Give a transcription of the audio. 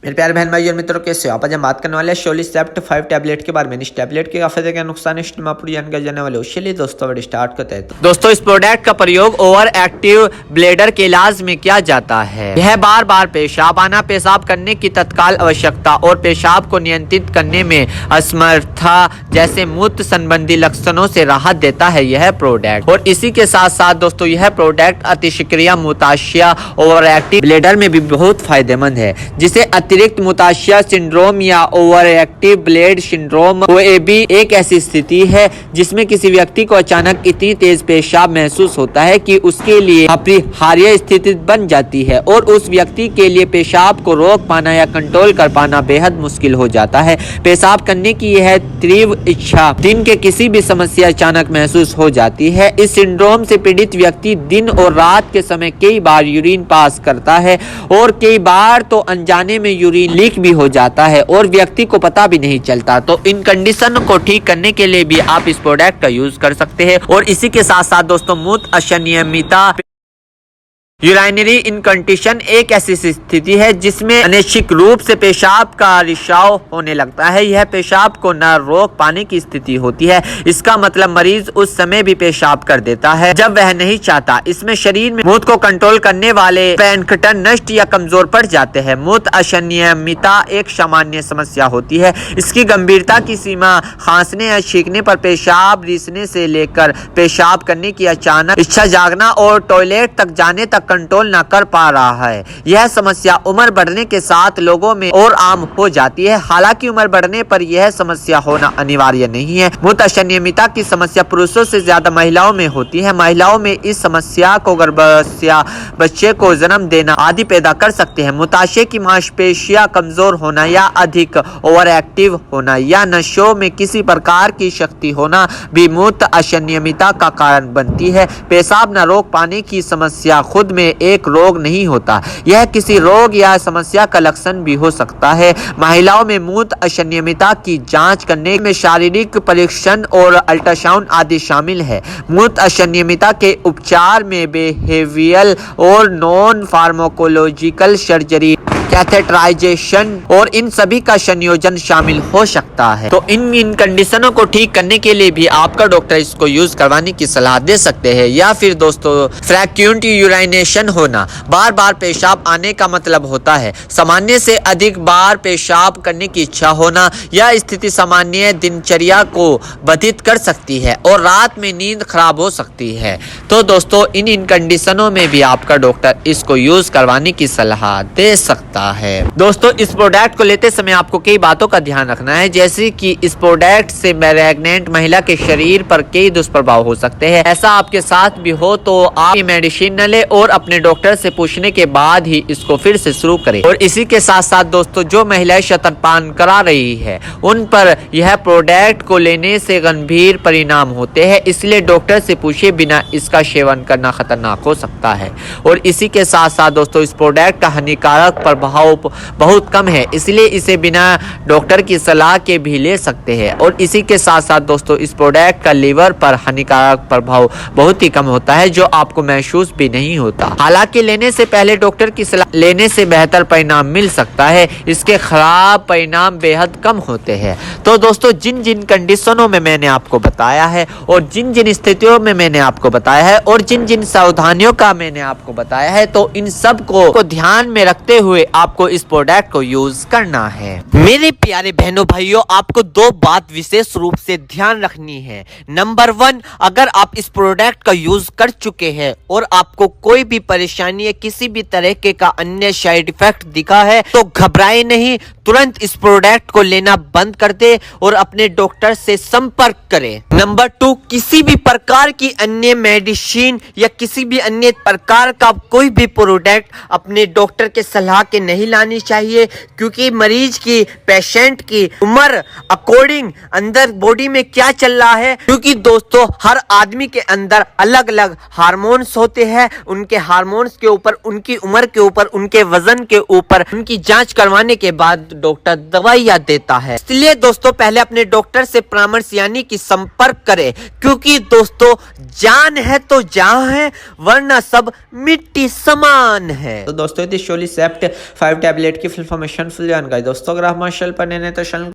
मेरे प्यारे बहन भाई और मित्रों, कैसे हो आप? आज हम बात करने वाले हैं शोलिसेप्ट 5 टैबलेट के बारे में। इस टैबलेट के फायदे क्या नुकसान है इसमें आपको जानकारी जाने वाले हो। चलिए दोस्तों वीडियो स्टार्ट करते हैं। दोस्तों इस प्रोडक्ट का प्रयोग ओवर एक्टिव ब्लैडर के इलाज में किया जाता है। यह बार बार पेशाब आना, पेशाब करने की तत्काल आवश्यकता और पेशाब को नियंत्रित करने में असमर्थता जैसे मूत्र संबंधी लक्षणों से राहत देता है यह प्रोडक्ट। और इसी के साथ साथ दोस्तों यह प्रोडक्ट अतिशिक्रिया मूत्राशय ओवर एक्टिव ब्लैडर में भी बहुत फायदेमंद है, जिसे अतिरिक्त मूत्राशय सिंड्रोम या over active bladder syndrome OAB एक ऐसी स्थिति है जिसमें किसी व्यक्ति को अचानक इतनी तेज पेशाब महसूस होता है कि उसके लिए अपरिहार्य स्थिति बन जाती है और उस व्यक्ति के लिए पेशाब को रोक पाना या कंट्रोल कर पाना बेहद मुश्किल हो जाता है। पेशाब करने की यह तीव्र इच्छा दिन के किसी भी समस्या अचानक महसूस हो जाती है। इस सिंड्रोम से पीड़ित व्यक्ति दिन और रात के समय कई बार यूरिन पास करता है और कई बार तो अनजाने में यूरिन लीक भी हो जाता है और व्यक्ति को पता भी नहीं चलता। तो इन कंडीशन को ठीक करने के लिए भी आप इस प्रोडक्ट का यूज कर सकते हैं। और इसी के साथ साथ दोस्तों मूत्र अनियमितता यूरिनरी इनकंडीशन एक ऐसी स्थिति है जिसमें अनैच्छिक रूप से पेशाब का रिसाव होने लगता है। यह पेशाब को न रोक पाने की स्थिति होती है। इसका मतलब मरीज उस समय भी पेशाब कर देता है जब वह नहीं चाहता। इसमें शरीर में मूत्र को कंट्रोल करने वाले पैनकटन नष्ट या कमजोर पड़ जाते हैं। मूत्र अनियमितता एक सामान्य समस्या होती है। इसकी गंभीरता की सीमा खांसने या छींकने पर, पेशाब रिसने से लेकर पेशाब करने की अचानक इच्छा जागना और टॉयलेट तक जाने तक कंट्रोल न कर पा रहा है। यह समस्या उम्र बढ़ने के साथ लोगों में और आम हो जाती है। हालांकि उम्र बढ़ने पर यह समस्या होना अनिवार्य नहीं है। मूत्र अनियमितता की समस्या पुरुषों से ज्यादा महिलाओं में होती है। महिलाओं में इस समस्या को गर्भाशय बच्चे को जन्म देना आदि पैदा कर सकते हैं। मूत्राशय की मांसपेशियां कमजोर होना या अधिक ओवर एक्टिव होना या नसों में किसी प्रकार की शक्ति होना भी मूत्र अनियमितता का कारण बनती है। पेशाब न रोक पाने की समस्या खुद में एक रोग नहीं होता, यह किसी रोग या समस्या का लक्षण भी हो सकता है। महिलाओं में मूत्र अनियमितता की जांच करने में शारीरिक परीक्षण और अल्ट्रासाउंड आदि शामिल है। मूत्र अनियमितता के उपचार में बिहेवियरल और नॉन फार्माकोलॉजिकल सर्जरी, कैथेटराइजेशन और इन सभी का संयोजन शामिल हो सकता है। तो इन कंडीशनों को ठीक करने के लिए भी आपका डॉक्टर इसको यूज करवाने की सलाह दे सकते हैं। या फिर दोस्तों फ्रैक्वेंट यूरिनेशन होना, बार बार पेशाब आने का मतलब होता है सामान्य से अधिक बार पेशाब करने की इच्छा होना। यह स्थिति सामान्य दिनचर्या को बाधित कर सकती है और रात में नींद खराब हो सकती है। तो दोस्तों इन कंडीशनों में भी आपका डॉक्टर इसको यूज करवाने की सलाह दे सकता है। दोस्तों इस प्रोडक्ट को लेते समय आपको कई बातों का ध्यान रखना है, जैसे कि इस प्रोडक्ट से प्रेग्नेंट महिला के शरीर पर कई दुष्प्रभाव हो सकते हैं। ऐसा आपके साथ भी हो तो आप मेडिसिन न ले और अपने डॉक्टर से पूछने के बाद ही इसको फिर से शुरू करें। और इसी के साथ साथ दोस्तों जो महिलाएं स्तनपान करा रही है उन पर यह प्रोडक्ट को लेने से गंभीर परिणाम होते हैं, इसलिए डॉक्टर से पूछे बिना इसका सेवन करना खतरनाक हो सकता है। और इसी के साथ साथ दोस्तों इस प्रोडक्ट का हानिकारक प्रभाव बहुत कम है, इसलिए इसे बिना डॉक्टर की सलाह के भी ले सकते हैं। और इसी के साथ साथ दोस्तों इस प्रोडक्ट का लीवर पर हानिकारक प्रभाव बहुत ही कम होता है, जो आपको महसूस भी नहीं होता। हालांकि लेने से पहले डॉक्टर की सलाह लेने से बेहतर परिणाम मिल सकता है, इसके खराब परिणाम बेहद कम होते हैं। तो दोस्तों जिन जिन कंडीशनों में मैंने आपको बताया है और जिन जिन स्थितियों में मैंने आपको बताया है और जिन जिन सावधानियों का मैंने आपको बताया है, तो इन सब को ध्यान में रखते हुए आपको इस प्रोडक्ट को यूज करना है। मेरे प्यारे बहनों भाइयों, आपको दो बात विशेष रूप से ध्यान रखनी है। नंबर 1, अगर आप इस प्रोडक्ट का यूज कर चुके हैं और आपको कोई भी परेशानी या किसी भी तरह का अन्य साइड इफेक्ट दिखा है तो घबराए नहीं, तुरंत इस प्रोडक्ट को लेना बंद कर दे और अपने डॉक्टर से संपर्क करें। नंबर 2, किसी भी प्रकार की अन्य मेडिसिन या किसी भी अन्य प्रकार का कोई भी प्रोडक्ट अपने डॉक्टर के सलाह के नहीं लानी चाहिए, क्योंकि मरीज की, पेशेंट की उम्र अकॉर्डिंग अंदर बॉडी में क्या चल रहा है, क्योंकि दोस्तों हर आदमी के अंदर अलग अलग हार्मोन्स होते हैं। उनके हार्मोन्स के ऊपर, उनकी उम्र के ऊपर, उनके वजन के ऊपर उनकी जांच करवाने के बाद डॉक्टर दवाइयां देता है। इसलिए दोस्तों पहले अपने डॉक्टर से परामर्श यानी कि संपर्क करें, क्योंकि दोस्तों जान है तो जहां है, वरना सब मिट्टी समान है। तो दोस्तों शोलिसेप्ट 5 टैबलेट की फुल फॉर्मेशन फुल जानकारी। दोस्तों अगर आप हमारे चैनल पर नए हैं तो चैनल